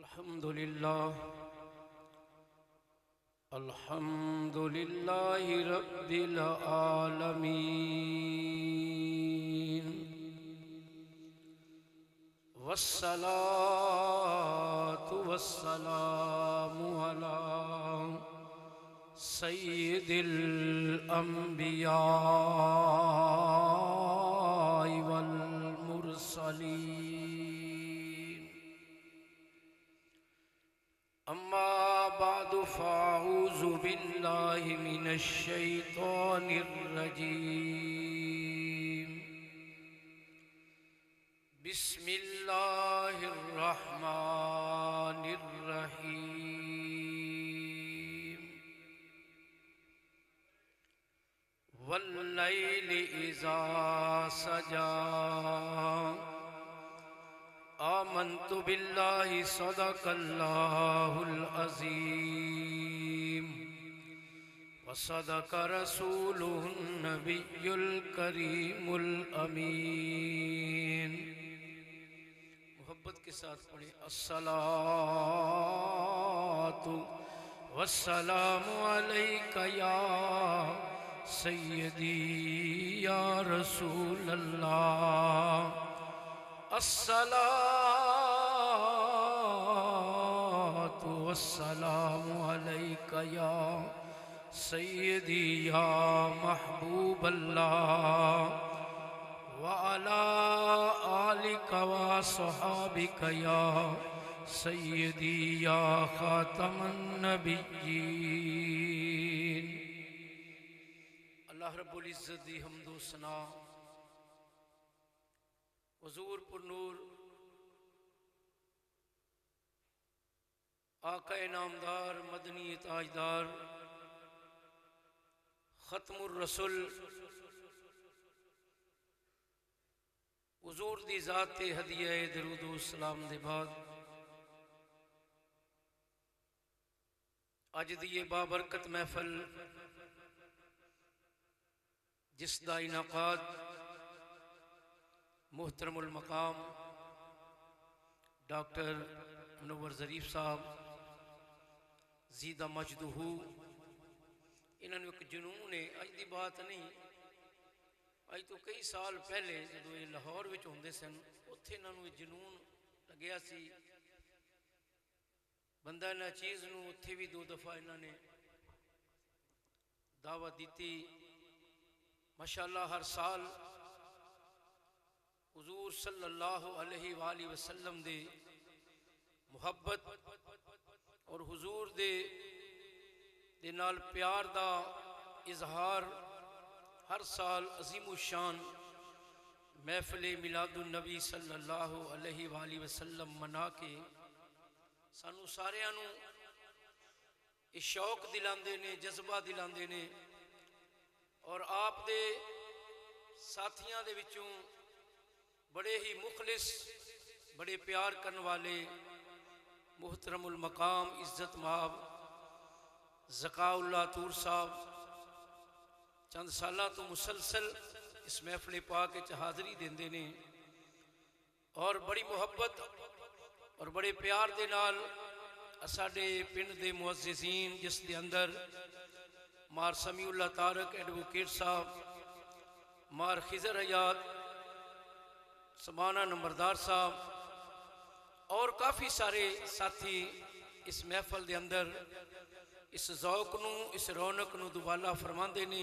الحمد لله رب العالمين والصلاة والسلام على سيد الأنبياء والمرسلين أما بعد فأعوذ بالله من الشيطان الرجيم بسم الله الرحمن الرحيم والليل إذا سجى آمنت بالله صدق الله العظيم وصدق رسوله النبي الكريم الأمين محبت کے ساتھ پڑھیں الصلاة والسلام علیک یا سیدی یا رسول اللہ الصلاة والسلام علیک یا سیدی یا محبوب اللہ وعلى آلك وصحابك يا سيدي يا خاتم النبيين اللہ رب العزت دی حمد و ثنا حضور پر نور آقا نامدار مدنی تاجدار ختم الرسل حضور دی ذات ہدیہ درود و سلام دے بعد اج دی بابرکت محفل جس دا انعقاد محترم المقام ڈاکٹر منور ظریف صاحب زیدہ مجدہ انہوں نے ایک جنون ہے اج دی بات نہیں آج تو کئی سال پہلے جب یہ لاہور وچ ہوندے سن اتھے انہوں نے جنون لگیا سی بندہ نہ چیز نو اتھے بھی 2 دفعہ انہوں نے دعوت دیتی ماشاءاللہ ہر سال حضور صلی اللہ علیہ وآلہ وسلم دے محبت اور حضور دے نال پیار دا اظہار ہر سال عظیم الشان محفل میلاد النبی صلی اللہ علیہ وآلہ وسلم منا کے سانو سارے انو اس شوق دلاندے نے جذبہ دلاندے نے اور آپ دے ساتھیاں دے وچوں بڑے ہی مخلص بڑے پیار کرن والے محترم المقام عزت مآب ذکاء اللہ طور صاحب چند سالہ تو مسلسل اس محفل پاک حاضری دیندے نے اور بڑی محبت اور بڑے پیار دے نال اساڈے پنڈ دے معززین جس دے اندر مار سمیع اللہ تارک ایڈوکیٹ صاحب مار خضر حیات سمانہ نمبردار صاحب اور کافی سارے ساتھی اس محفل دے اندر اس ذوق نو اس رونق نو دوبالا فرماندے نے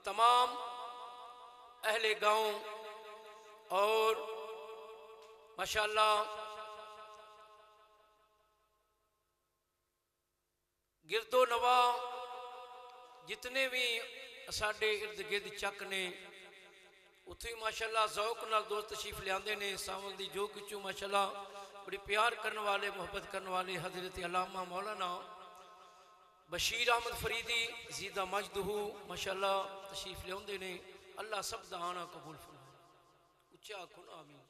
تمام اہل گاؤں اور ماشاءاللہ گرد و نواح جتنے بھی ساڈے ارد گرد چک نے اتھے ماشاءاللہ ذوق نال دوست تشریف لیاندے نے ساول دی جو کچھو ماشاءاللہ بڑی پیار کرنے والے محبت کرنے والے حضرت علامہ مولانا بشیر احمد فریدی زیدہ مجدہ ماشاءاللہ تشریف لیاندے نے اللہ سب دا آنا قبول فرمائے اچھا کن آمین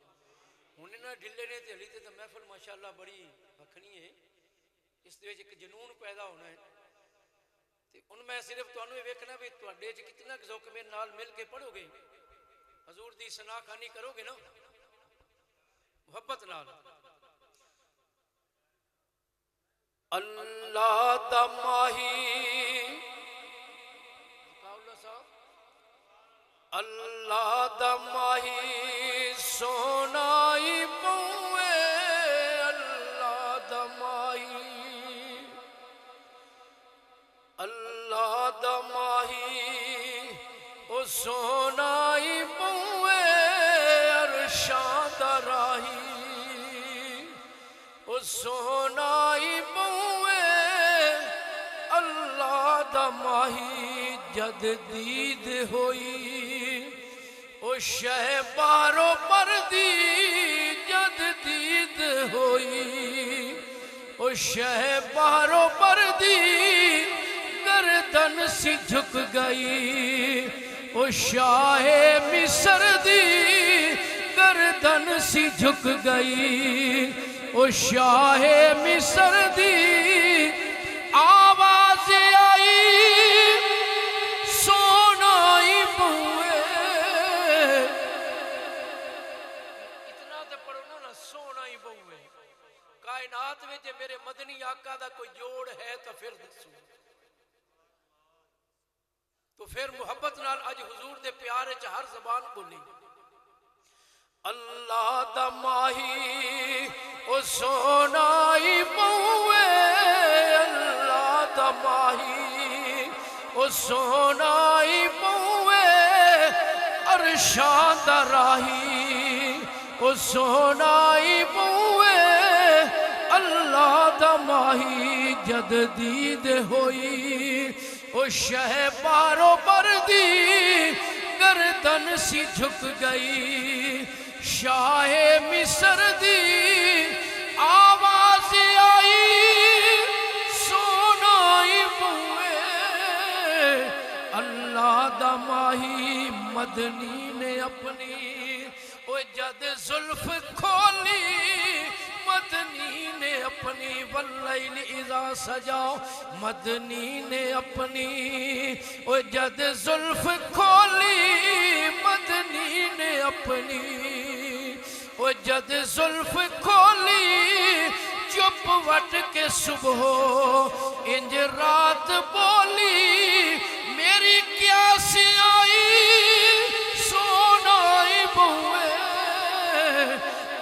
ہونے نہ ڈلے نے تے علی تے محفل ماشاءاللہ بڑی بکھنی ہے اس دے ایک جنون پیدا ہونا ہے تے ان میں صرف تو انہوں ویکھنا بھی تواڈے وچ کتنا ذوق میرے نال مل کے پڑھو گے حضور دی ثنا خانی کرو گے نا محبت نال اللہ دا ماہی اللہ دا ماہی سونائی پوے اللہ دا ماہی اللہ دا ماہی او سونائی پوے عرشاں دا راہی او سونائی پوے اللہ دا ماہی جد دید ہوئی او شہ بارو پردی جد دید ہوئی او شہ بارو پردی گردن سی جھک گئی او شاہ مصر دی گردن سی جھک گئی او شاہ مصر دی آواز آئی سونائی بوئے اتنا تے پڑھو نا سونائی بوئے کائنات میں جے میرے مدنی آقا دا کوئی جوڑ ہے تو پھر دسو تو پھر محبت نال اج حضور دے پیارے چ ہر زبان بولی اللہ دا ماہی او سونائی بوئے اللہ دا ماہی او سونائی بوئے عرشاں دا راہی او سونائی بوئے اللہ دا ماہی جد دید ہوئی او شہ بارو پردی گردن سی جھک گئی شاہ مصر دی آواز آئی سونائی بوئے اللہ دا ماہی مدنی نے اپنی او جد زلف کھولی مدنی نے اپنی واللیل اذا سجا مدنی نے اپنی او جد زلف کھولی مدنی نے اپنی او جد زلف کھولی چپ وٹ کے صبح انج رات بولی میری کیا سی آئی سونائی بوئے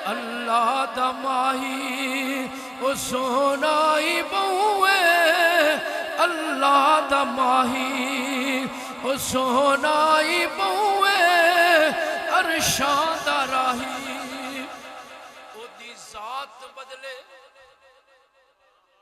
اللہ دا ماہی او سونائی بوئے اللہ دا ماہی او سونائی بوئے عرشاں دا راہی او دی ذات بدلے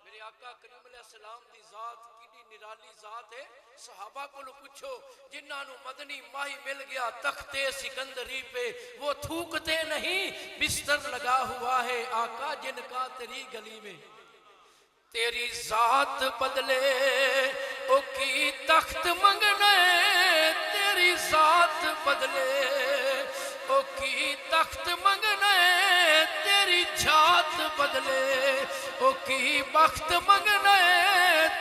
میرے آقا کریم علیہ السلام دی ذات کتنی نرالی ذات ہے صحابہ کو لو پوچھو جنہاں نو مدنی ماہی مل گیا تختے سکندری پہ وہ تھوکتے نہیں بستر لگا ہوا ہے آقا جن کا تیری گلی میں تیری ذات بدلے او کی تخت منگنے تیری ذات بدلے او کی تخت منگنے تیری جھات بدلے او کی بخت منگنے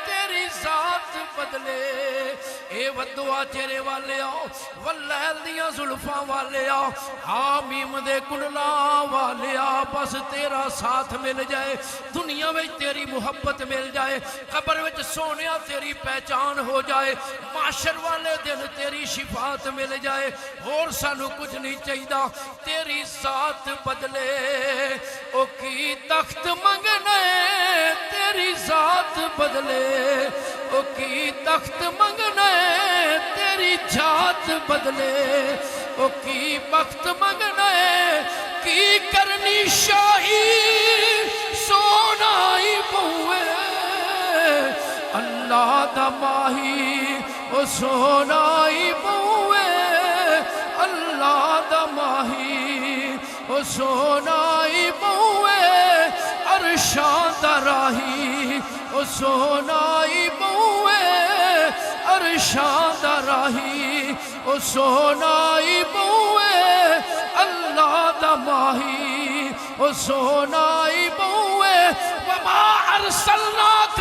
تیری ذات بدلے اے ودعا چہرے والے آؤ واللیل دیاں زلفاں والے آؤ حامیم دے کنلاں والے آؤ بس تیرا ساتھ مل جائے دنیا میں تیری محبت مل جائے قبر وچ سونیا تیری پہچان ہو جائے معاشر والے دن تیری شفاعت مل جائے اور سانو کچھ نہیں چاہیے تیری ذات بدلے او کی تخت منگنے تیری ذات بدلے او کی تخت منگنے تیری جھات بدلے او کی بخت منگنے کی کرنی شاہی سونائی بوئے اللہ دا ماہی او سونائی بوئے اللہ دا ماہی او سونائی بوئے عرشاں دا راہی او سونائی بوئے عرشاں دا راہی او سونائی بوئے اللہ دا ماہی او سونائی بوئے وما ارسلناک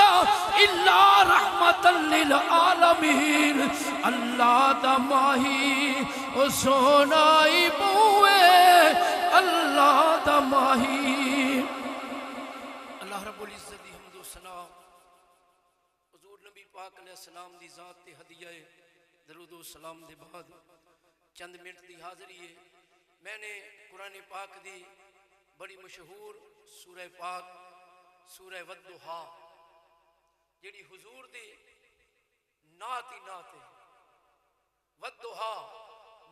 الا رحمتا للعالمین اللہ دا ماہی او سونائی بوئے اللہ دا ماہی اللہ اللہ رب العزت دی حمد و ثنا حضور نبی پاک علیہ السلام دی ذات تے ہدیہ درود و سلام دے بعد چند منٹ دی حاضری ہے. میں نے قرآن پاک دی بڑی مشہور سورہ پاک سورہ والضحیٰ جڑی حضور دی نعت ہی نعت ہے. والضحیٰ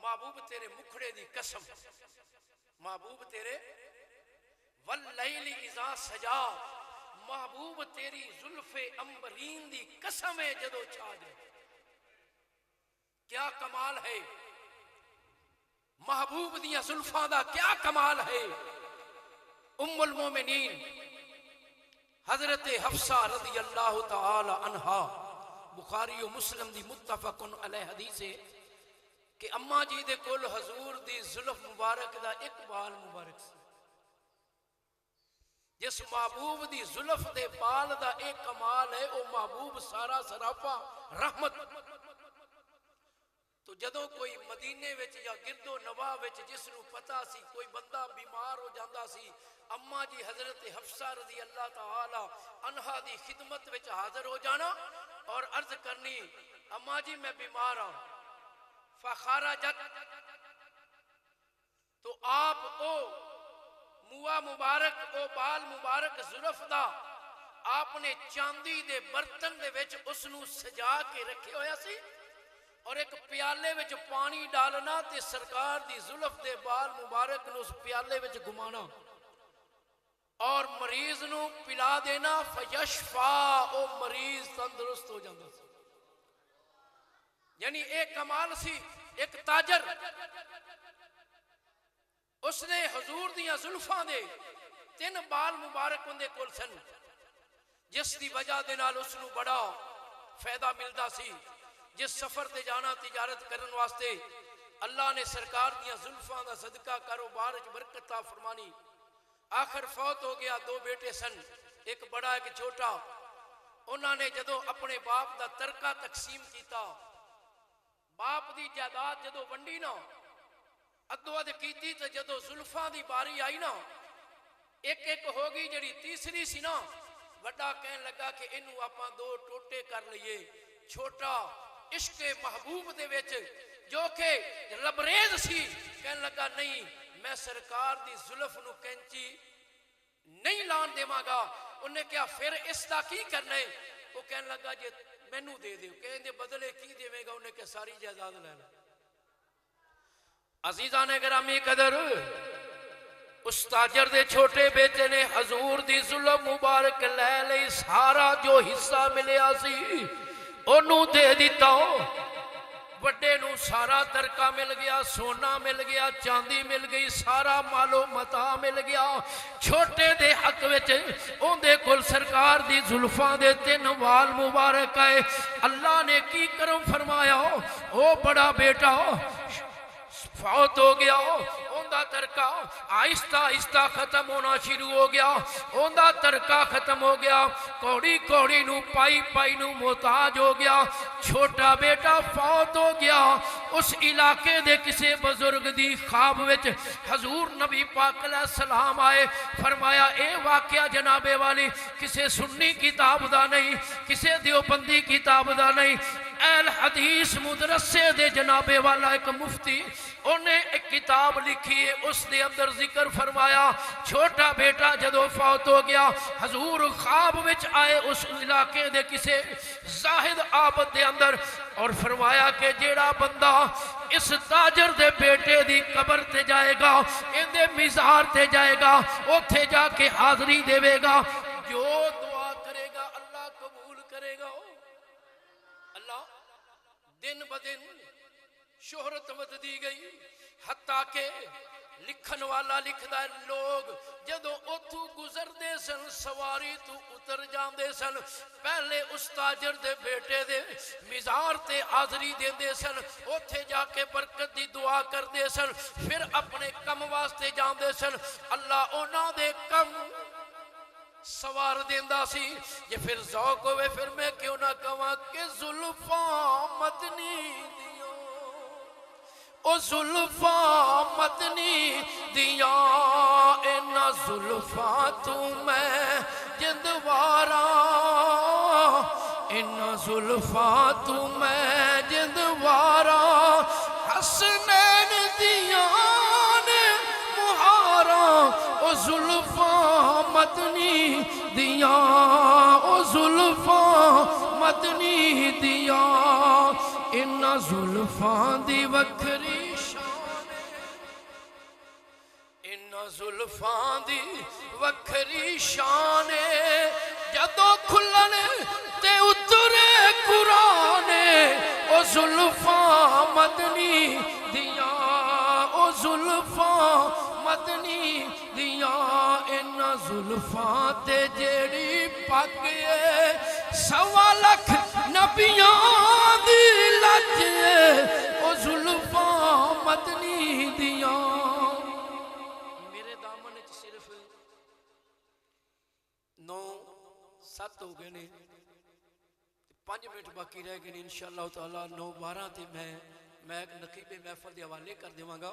محبوب تیرے مکھڑے دی قسم، محبوب تیرے واللیل اذا سجا، محبوب تیری زلف امبرین دی قسم ہے جدو چھا جائے. کیا کمال ہے محبوب دیاں زلفاں دا، کیا کمال ہے. ام المومنین حضرت حفصہ رضی اللہ تعالی عنہا، بخاری و مسلم دی متفقن علیہ حدیث ہے کہ اماں جی دے کول حضور دی زلف مبارک دا ایک بال مبارک سی. جس محبوب دی زلف دے بال دا ایک کمال ہے، او محبوب سارا سراپا رحمت. تو جدوں کوئی مدینے وچ یا گرد و نواح وچ جس نو پتا سی کوئی بندہ بیمار ہو جاندا سی، اماں جی حضرت حفصہ رضی اللہ تعالی عنہا دی خدمت وچ حاضر ہو جانا اور عرض کرنی اماں جی میں بیمار ہوں. فخرجت، تو آپ او موا مبارک او بال مبارک زلف دا آپ نے چاندی دے برتن دے وچ اس نو سجا کے رکھے ہویا سی اور ایک پیالے وچ پانی ڈالنا تے سرکار دی زلف دے بال مبارک نو اس پیالے وچ گھمانا اور مریض نو پلا دینا. فیشفا، او مریض تندرست ہو جاندہ سی. یعنی ایک کمال سی. ایک تاجر اس نے حضور دیاں زلفاں دے 3 بال مبارک اندے کول سن، جس دی وجہ دے نال اس نو بڑا فائدہ ملدا سی. جس سفر تے جانا تجارت کرن واسطے اللہ نے سرکار دیاں زلفاں دا صدقہ کاروبار وچ برکت عطا فرمانی. آخر فوت ہو گیا. 2 بیٹے سن، ایک بڑا ایک چھوٹا. انہاں نے جدو اپنے باپ دا ترکہ تقسیم کیتا، باپ دی جائیداد جدو ونڈی نا ادو اد کیتی، تو جدو زلفاں دی باری آئی نا ایک ایک ہوگی. جڑی تیسری سی نا وڈا کہن لگا کہ انہوں آپاں 2 ٹوٹے کر لئے. چھوٹا عشق محبوب دے وچ جو کہ لبریز سی کہن لگا نہیں میں سرکار دی زلف نو کینچی نہیں لان دے مانگا. انہیں کیا پھر اس دا کی کرنا ہے؟ وہ کہن لگا جے مینوں دے دے. کہن دے بدلے کی دے گا؟ انہیں کہ ساری جائیداد لینا. عزیزان گرامی قدر، اس تاجر دے چھوٹے بیٹے نے حضور دی زلف مبارک لے لئی. سارا جو حصہ ملیا سی انہوں دے دیتا. بڑے نو سارا ترکہ مل گیا، سونا مل گیا، چاندی مل گئی، سارا مال و متاع مل گیا. چھوٹے دے حق وچ اون دے کول سرکار دی زلفاں دے 3 وال مبارک آئے. اللہ نے کی کرم فرمایا، او بڑا بیٹا فوت ہو گیا. اوندا ترکہ آہستہ آہستہ ختم ہونا شروع ہو گیا. اوندا ترکہ ختم ہو گیا. کوڑی کوڑی نو پائی پائی نو محتاج ہو گیا. چھوٹا بیٹا فوت ہو گیا. اس علاقے دے کسے بزرگ دی خواب وچ حضور نبی پاک علیہ السلام آئے. فرمایا اے واقعہ جناب والی کسے سنی کتاب دا نہیں، کسے دیوبندی کتاب دا نہیں، اہل حدیث مدرسے دے جناب والا ایک مفتی انہیں ایک کتاب لکھی ہے. اس دے اندر ذکر فرمایا چھوٹا بیٹا جدو فوت ہو گیا حضور خواب وچ آئے اس علاقے دے کسے زاہد عابد دے اندر اور فرمایا کہ جیڑا بندہ اس تاجر دے بیٹے دی قبر تے جائے گا، ان دے مزار تے جائے گا، اوتھے جا کے حاضری دے گا، جو دعا کرے گا اللہ قبول کرے گا. اللہ دن بدن شہرت ود دی گئی، حتیٰ کہ لکھن والا لکھدا ہے لوگ جدو اتھو گزر دے سن سواری تو اتر جان دے سن، پہلے اس تاجر دے بیٹے دے مزار تے حاضری دے دے سن، اتھے جا کے برکت دی دعا کر دے سن، پھر اپنے کم واسطے جان دے سن. اللہ اونا دے کم سوار دیندہ سی. یہ پھر ذوق ہوئے پھر میں کیوں نہ کہاں کہ زلفاں مدنی دیاں، او زلفاں مدنی دیاں، اینا زلفاں تو میں جن ان زلفاں تو میں جندوارا حسنین دیاں نے مہارا او زلفاں مدنی دیاں او زلفاں مدنی دیاں ان زلفاں دی وکھری شان ان زلفاں دی وکھری شان جدوں کھلن تے اترے قرآن او زلفاں مدنی دیاں او زلفاں مدنی دیاں ان زلفاں تے جیڑی پگ اے 1.25 لاکھ نبیاں دی لج اے او زلفاں مدنی دیاں میرے دامن وچ صرف 9-7 ہو گئے نے 5 منٹ باقی رہ گئے انشاءاللہ تعالیٰ 9-12 تے میں ایک نقیب محفل دے حوالے کر دیواں گا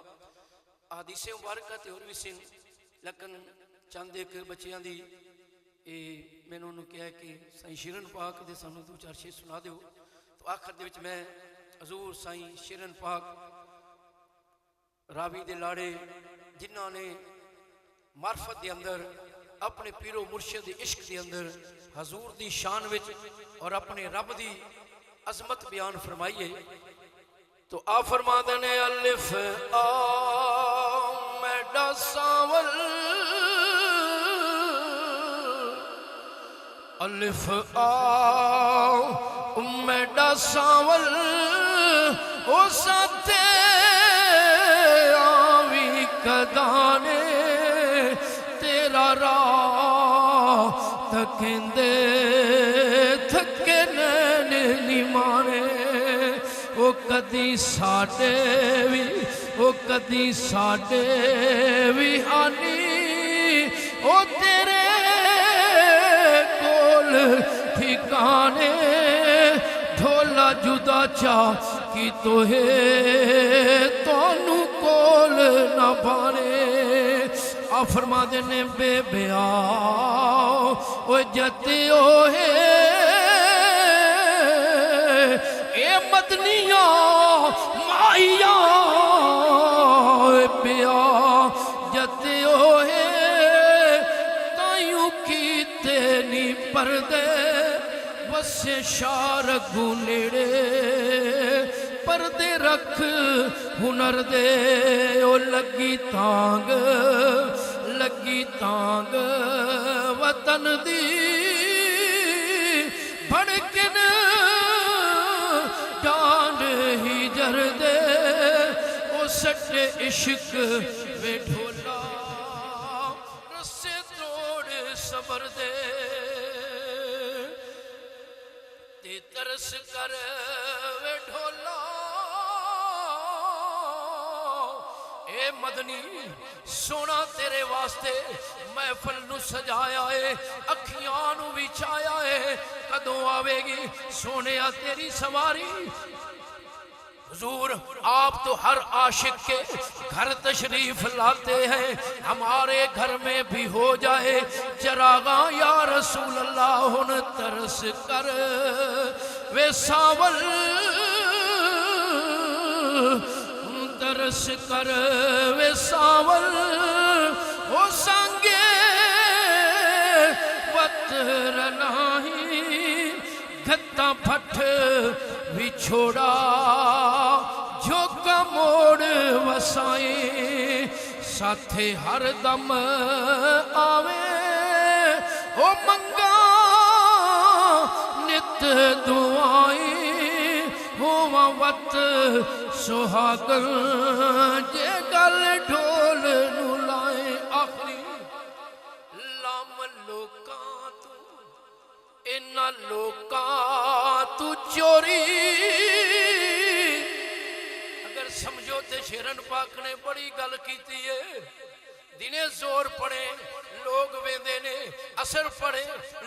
حدیث مبارکہ تے اور بھی سن لیکن چند ایک بچیاں دی میں نے کہا کہ سائیں شیرن پاک دے سانوں 2-4 شعر سنا دیو تو آخر دے وچ میں حضور سائیں شیرن پاک راوی دے لاڑے جنہاں نے معرفت دے اندر اپنے پیر و مرشد عشق دے اندر حضور دی شان وچ اور اپنے رب دی عظمت بیان فرمائیے تو آپ فرما دینے الف آ میڈا ساول الف آ میڈا ساول او ساتے آوی کدانے تیرا راہ تکندے تھکے نین نیمانے او کدی ساڑے بھی آنی او تیرے کول ٹھکانے ڈھولا جدا چاہ کی تو ہے تونو کول نہ بانے آ فرما دینے بے بیاؤ او جتیو ہے اے مدنیاں مائیاں اے بیا جتیو ہے تائیوں کیتے نی پردے بسے شارگو نیڑے پردے رکھ ہنر دے او لگی تانگ وطن دی بھڑکن ڈانڈ ہی جر دے او سٹ عشق وے ڈھولا رسے توڑ صبر دے تے ترس کر وے ڈھولا اے مدنی سونا تیرے واسطے محفل نو سجایا ہے اکھیاں نو وچھایا ہے کدوں آوے گی سونے تیری سواری حضور آپ تو ہر عاشق کے گھر تشریف لاتے ہیں ہمارے گھر میں بھی ہو جائے چراغاں یا رسول اللہ ہن ترس کر وے ساول ترس کر وے ساول او سانگے وط رناہی گھتا پھٹ بھی چھوڑا جھوکا موڑ وسائیں ساتھے ہر دم آوے او منگا نت دعائیں ہوا وط سہاگن جے گل ڈھول نو لائیں آخری لام لوکاں تو اینا لوکاں تو چوری اگر سمجھو تے شیرن پاک نے بڑی گل کیتی ہے دنے زور پڑے لوگ ویندے نے اثر پڑے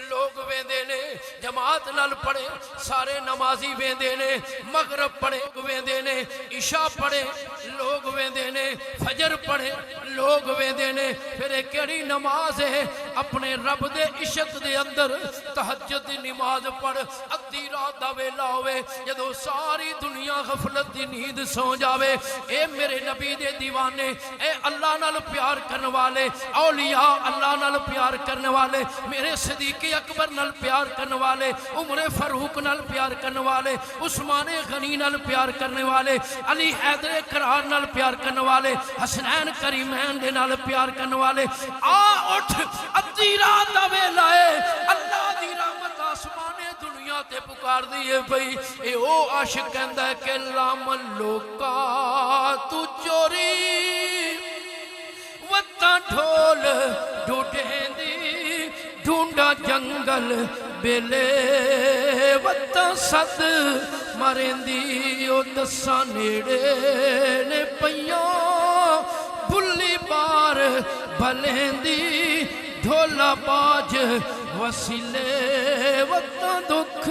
لوگ ویندے نے جماعت نال پڑے سارے نمازی ویندے نے مغرب پڑے ویندے نے عشاء پڑے لوگ ویندے نے فجر پڑے لوگ ویندے نے پھر کیڑی نماز ہے اپنے رب دے عشق دے اندر تہجد دی نماز پڑھ ادھی رات دا ویلا ہوئے جدو ساری دنیا غفلت دی نیند سو جاوے اے میرے نبی دے دیوانے اے اللہ نال پیار کرنے والے اولیاء اللہ نال پیار کرنے والے میرے صدیق اکبر نال پیار کرنے والے عمر فاروق نال پیار کرنے والے عثمان غنی نال پیار کرنے والے علی حیدر کرار نال پیار کرنے والے حسنین کریمین دے نال پیار کرنے والے آ اٹھ ادھی رات دا ویلا ہے اللہ دی رحمت آسمان دنیا تے پکار دیئے بھئی اے او عاشق کہندہ ہے کہ لام لوکا تو چوری وطا ڈھول ڈھوٹیں دی ڈھونڈا جنگل بیلے وطا صد مرین دی او دسا نیڑے نے پیوں بھلی بار بھلیں دی ڈھولا باج وسیلے وطا دکھ